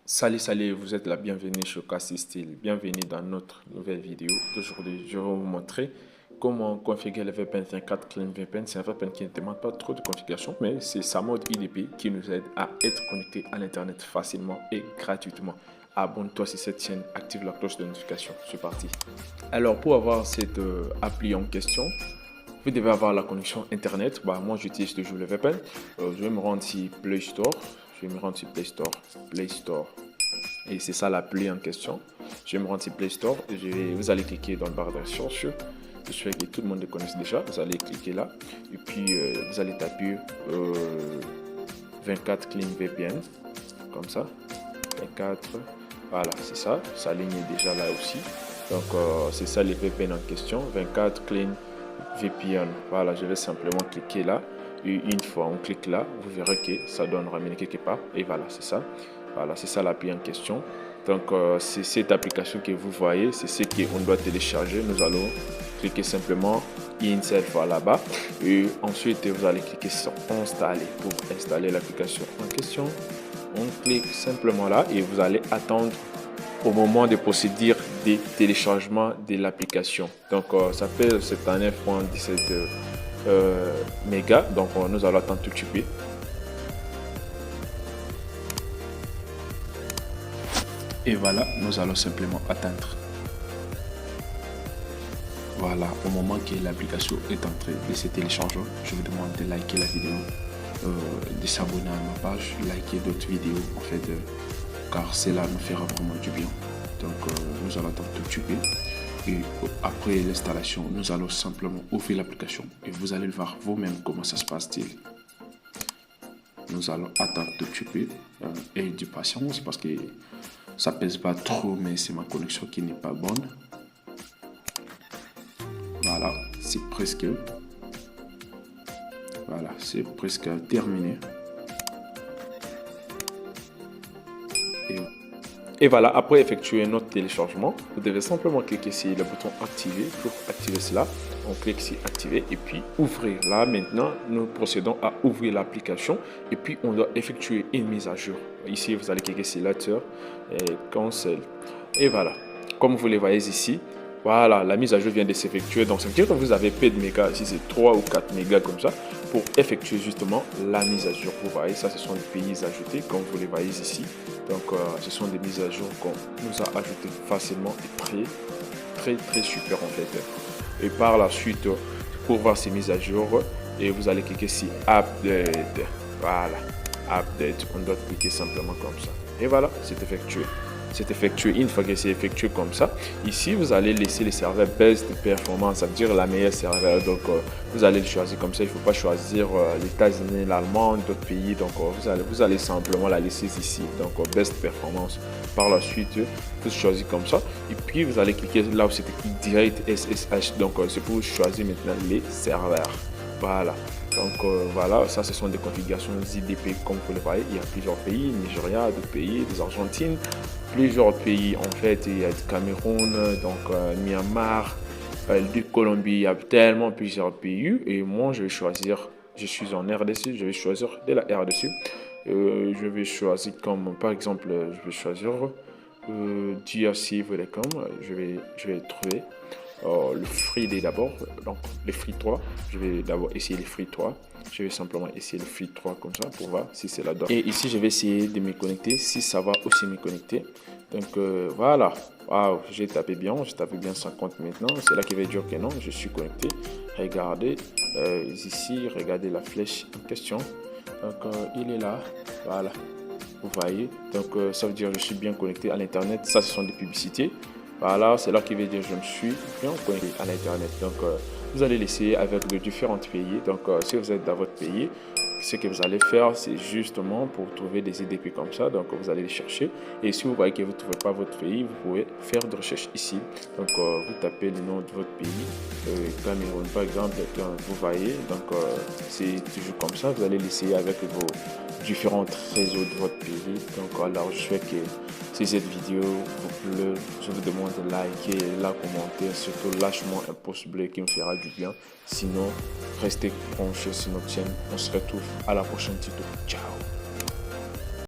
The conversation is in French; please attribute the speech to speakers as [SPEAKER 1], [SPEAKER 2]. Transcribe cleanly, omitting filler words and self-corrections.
[SPEAKER 1] Salut, vous êtes la bienvenue sur Cassie Style. Bienvenue dans notre nouvelle vidéo. D'aujourd'hui, je vais vous montrer comment configurer le VPN 24 Clean VPN. C'est un VPN qui ne demande pas trop de configuration, mais c'est sa mode IDP qui nous aide à être connecté à l'internet facilement et gratuitement. Abonne-toi sur cette chaîne, active la cloche de notification. C'est parti. Alors, pour avoir cette appli en question, vous devez avoir la connexion internet. Moi, j'utilise toujours le VPN. Je vais me rendre sur Play Store. Play Store. Et c'est ça l'appli en question. Je vais me rendre sur Play Store. Et vous allez cliquer dans le barre de recherche. Je suis que tout le monde le connaisse déjà. Vous allez cliquer là. Et puis, vous allez taper 24 Clean VPN. Comme ça. 24. Voilà, c'est ça. Ça ligne est déjà là aussi. Donc, c'est ça les VPN en question. 24 Clean VPN. Voilà, je vais simplement cliquer là. Et une fois on clique là, vous verrez que ça doit nous ramener quelque part. Et voilà, c'est ça. Voilà, c'est ça l'appli en question. Donc, c'est cette application que vous voyez. C'est ce qu'on doit télécharger. Nous allons cliquer simplement Insert là-bas. Et ensuite, vous allez cliquer sur Installer pour installer l'application en question. On clique simplement là et vous allez attendre au moment de procédure de téléchargement de l'application. Donc, ça fait 79.17 mégas. Donc, nous allons attendre tout de suite. Et voilà, nous allons simplement attendre. Voilà, au moment que l'application est en train de se télécharger, je vous demande de liker la vidéo, de s'abonner à ma page, liker d'autres vidéos en fait, car cela nous fera vraiment du bien. Donc, nous allons attendre tout de suite. Et après l'installation, nous allons simplement ouvrir l'application et vous allez le voir vous-même comment ça se passe-t-il. Nous allons attendre tout de suite et du patience parce que ça pèse pas trop, mais c'est ma connexion qui n'est pas bonne. Voilà, c'est presque terminé. Et voilà, après effectuer notre téléchargement, vous devez simplement cliquer sur le bouton activer pour activer cela. On clique sur activer et puis ouvrir. Là maintenant, nous procédons à ouvrir l'application et puis on doit effectuer une mise à jour. Ici, vous allez cliquer sur Later et Cancel. Et voilà, comme vous le voyez ici, voilà, la mise à jour vient de s'effectuer. Donc, ça veut dire que vous avez peu de mégas. Ici, c'est 3 ou 4 mégas comme ça pour effectuer justement la mise à jour. Vous voyez, ça, ce sont des pays ajoutés, comme vous les voyez ici. Donc, ce sont des mises à jour qu'on nous a ajoutées facilement et très super en fait. Et par la suite, pour voir ces mises à jour, et vous allez cliquer sur Update. Voilà, Update. On doit cliquer simplement comme ça. Et voilà, c'est effectué. C'est effectué. Une fois que c'est effectué comme ça, ici vous allez laisser le serveur best performance, ça veut dire la meilleure serveur. Donc vous allez le choisir comme ça. Il ne faut pas choisir les États-Unis, l'Allemagne, d'autres pays. Donc vous allez simplement la laisser ici. Donc best performance. Par la suite, vous choisissez comme ça. Et puis vous allez cliquer là où c'est écrit Direct SSH. Donc c'est pour choisir maintenant les serveurs. Voilà. Donc voilà, ça ce sont des configurations IDP comme vous le voyez. Il y a plusieurs pays, Nigeria, d'autres pays, des Argentines, plusieurs pays en fait. Il y a du Cameroun, donc Myanmar, du Colombie. Il y a tellement plusieurs pays. Et moi je vais choisir, je suis en RDC, je vais choisir de la RDC. Je vais choisir comme par exemple, je vais choisir DRC Vodacom. Je vais trouver le Free Day d'abord, donc le Free 3. Je vais d'abord essayer le Free 3. Je vais simplement essayer le Free 3 comme ça pour voir si c'est la donne. Et ici, je vais essayer de me connecter si ça va aussi me connecter. Donc voilà, waouh, j'ai tapé bien 50 maintenant. C'est là qui va dire que non, je suis connecté. Regardez ici, regardez la flèche en question. Donc il est là, voilà. Vous voyez, donc ça veut dire que je suis bien connecté à l'internet. Ça, ce sont des publicités. Voilà, c'est là qui veut dire que je me suis bien connecté à l'internet. Donc vous allez l'essayer avec de différents pays. Donc si vous êtes dans votre pays, ce que vous allez faire, c'est justement pour trouver des IDP comme ça. Donc vous allez les chercher. Et si vous voyez que vous ne trouvez pas votre pays, vous pouvez faire de recherche ici. Donc vous tapez le nom de votre pays, Cameroun par exemple. Vous voyez, donc c'est toujours comme ça. Vous allez l'essayer avec vos différents réseaux de votre pays. Donc alors je souhaite que si cette vidéo vous plaît, je vous demande de liker, la commenter, surtout lâche-moi un pouce bleu qui me fera du bien. Sinon, restez branchés sur notre chaîne. On se retrouve à la prochaine tuto. Ciao.